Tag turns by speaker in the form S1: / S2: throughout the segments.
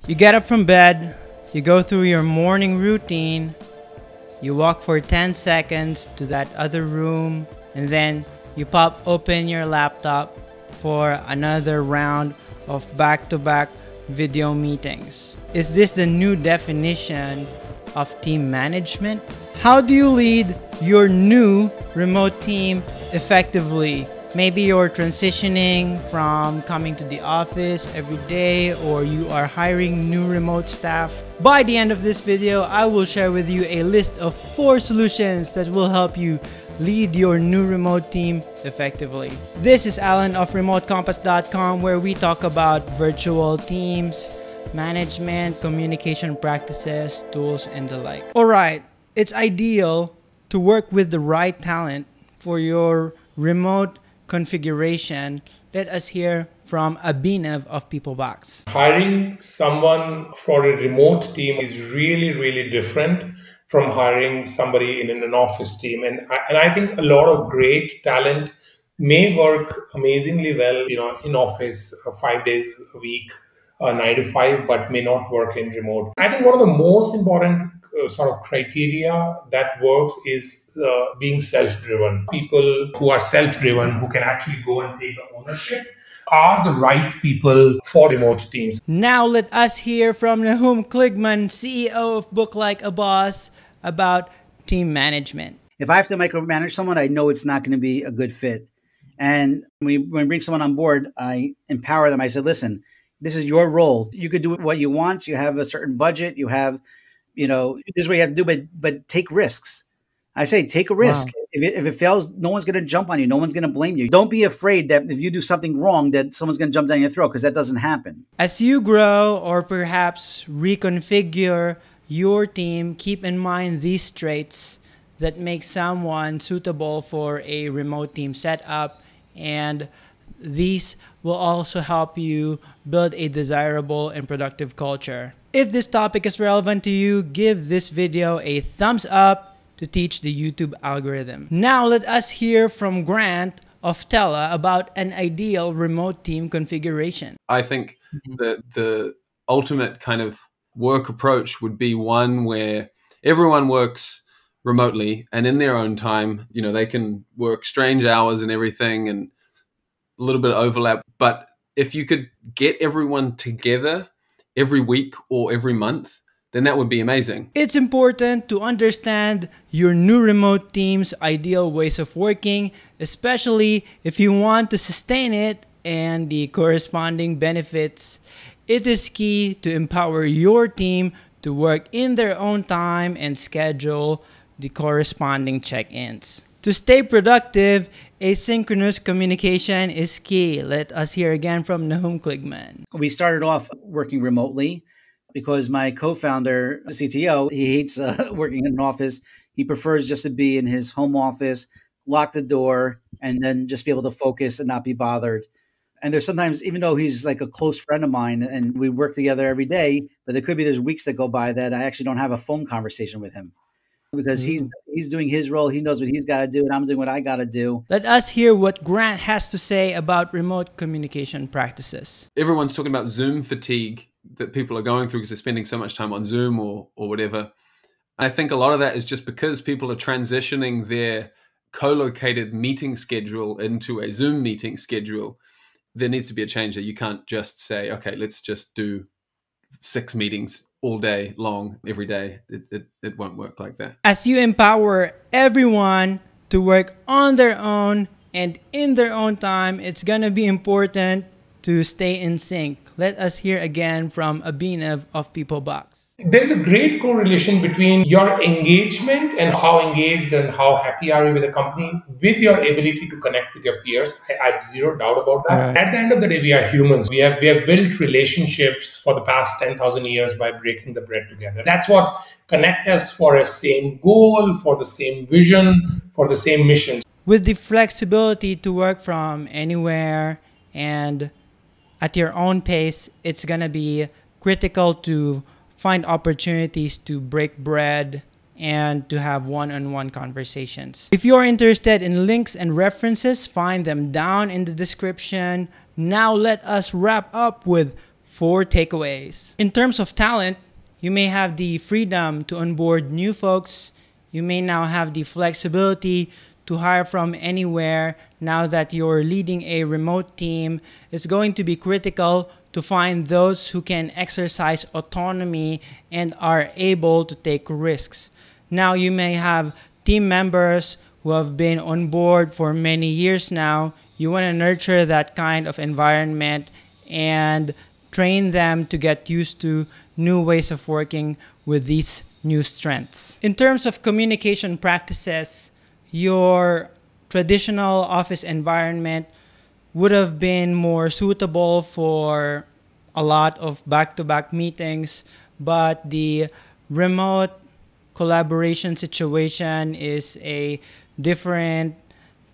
S1: You get up from bed, you go through your morning routine, you walk for 10 seconds to that other room, and then you pop open your laptop for another round of back-to-back video meetings. Is this the new definition of team management? How do you lead your new remote team effectively? Maybe you're transitioning from coming to the office every day, or you are hiring new remote staff. By the end of this video, I will share with you a list of 4 solutions that will help you lead your new remote team effectively. This is Alan of remotecompass.com, where we talk about virtual teams, management, communication practices, tools, and the like. Alright, it's ideal to work with the right talent for your remote configuration. Let us hear from Abhinav of PeopleBox.
S2: Hiring someone for a remote team is really different from hiring somebody in an office team. And I think a lot of great talent may work amazingly well, in office 5 days a week, 9 to 5, but may not work in remote. I think one of the most important sort of criteria that works is being self-driven. People who are self-driven, who can actually go and take the ownership, are the right people for remote teams.
S1: Now let us hear from Nachum, Kligman, CEO of Book Like a Boss, about team management.
S3: If I have to micromanage someone, I know it's not going to be a good fit. And when we bring someone on board, I empower them. I said, listen, this is your role. You could do what you want. You have a certain budget. You have, this is what you have to do, but take risks. I say, take a risk. Wow. If it fails, no one's going to jump on you. No one's going to blame you. Don't be afraid that if you do something wrong, that someone's going to jump down your throat, because that doesn't happen.
S1: As you grow or perhaps reconfigure your team, keep in mind these traits that make someone suitable for a remote team setup, and these will also help you build a desirable and productive culture. If this topic is relevant to you, give this video a thumbs up to teach the YouTube algorithm. Now let us hear from Grant of Tela about an ideal remote team configuration.
S4: I think the ultimate kind of work approach would be one where everyone works remotely and in their own time. They can work strange hours and everything and a little bit of overlap. But if you could get everyone together every week or every month, then that would be amazing.
S1: It's important to understand your new remote team's ideal ways of working, especially if you want to sustain it and the corresponding benefits. It is key to empower your team to work in their own time and schedule the corresponding check-ins. To stay productive, asynchronous communication is key. Let us hear again from Nachum, Kligman.
S3: We started off working remotely because my co-founder, the CTO, he hates working in an office. He prefers just to be in his home office, lock the door, and then just be able to focus and not be bothered. And there's sometimes, even though he's like a close friend of mine and we work together every day, but there's weeks that go by that I actually don't have a phone conversation with him, because he's doing his role. He knows what he's got to do, and I'm doing what I got to do.
S1: Let us hear what Grant has to say about remote communication practices.
S4: Everyone's talking about Zoom fatigue that people are going through because they're spending so much time on Zoom or whatever. I think a lot of that is just because people are transitioning their co-located meeting schedule into a Zoom meeting schedule. There needs to be a change there. You can't just say, okay, let's just do 6 meetings all day long, every day. It won't work like that.
S1: As you empower everyone to work on their own and in their own time, it's going to be important to stay in sync. Let us hear again from Abhinav of PeopleBox.
S2: There's a great correlation between your engagement and how engaged and how happy are you with the company with your ability to connect with your peers. I have zero doubt about that. Right. At the end of the day, we are humans. We have built relationships for the past 10,000 years by breaking the bread together. That's what connects us for a same goal, for the same vision, for the same mission.
S1: With the flexibility to work from anywhere and at your own pace, it's going to be critical to find opportunities to break bread and to have one-on-one conversations. If you're interested in links and references, find them down in the description. Now let us wrap up with 4 takeaways. In terms of talent, you may have the freedom to onboard new folks. You may now have the flexibility to hire from anywhere. Now that you're leading a remote team, it's going to be critical to find those who can exercise autonomy and are able to take risks. Now you may have team members who have been on board for many years now. You want to nurture that kind of environment and train them to get used to new ways of working with these new strengths. In terms of communication practices, your traditional office environment would have been more suitable for a lot of back-to-back meetings, but the remote collaboration situation is a different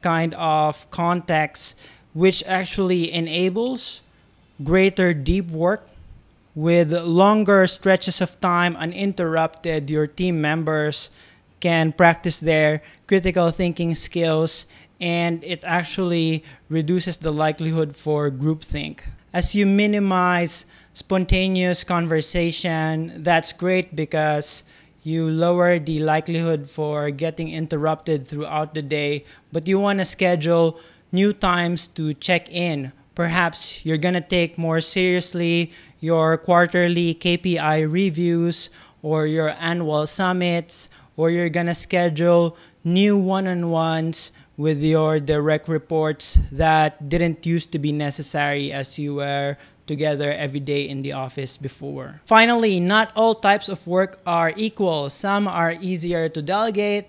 S1: kind of context, which actually enables greater deep work with longer stretches of time uninterrupted. Your team members can practice their critical thinking skills, and it actually reduces the likelihood for groupthink. As you minimize spontaneous conversation, that's great because you lower the likelihood for getting interrupted throughout the day, but you want to schedule new times to check in. Perhaps you're going to take more seriously your quarterly KPI reviews or your annual summits, or you're going to schedule new one-on-ones with your direct reports that didn't used to be necessary as you were together every day in the office before. Finally, not all types of work are equal. Some are easier to delegate.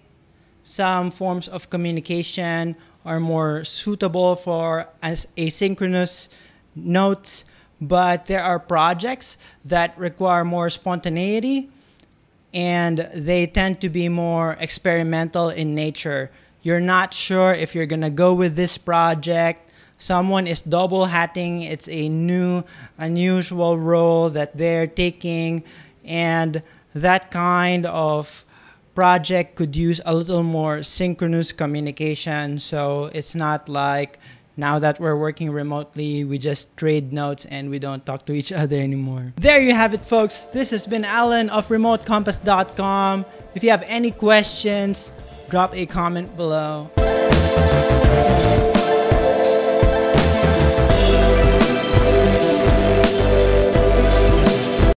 S1: Some forms of communication are more suitable for asynchronous notes, but there are projects that require more spontaneity and they tend to be more experimental in nature. You're not sure if you're gonna go with this project. Someone is double hatting. It's a new, unusual role that they're taking, and that kind of project could use a little more synchronous communication. So it's not like now that we're working remotely, we just trade notes and we don't talk to each other anymore. There you have it, folks. This has been Alan of remotecompass.com. If you have any questions, drop a comment below.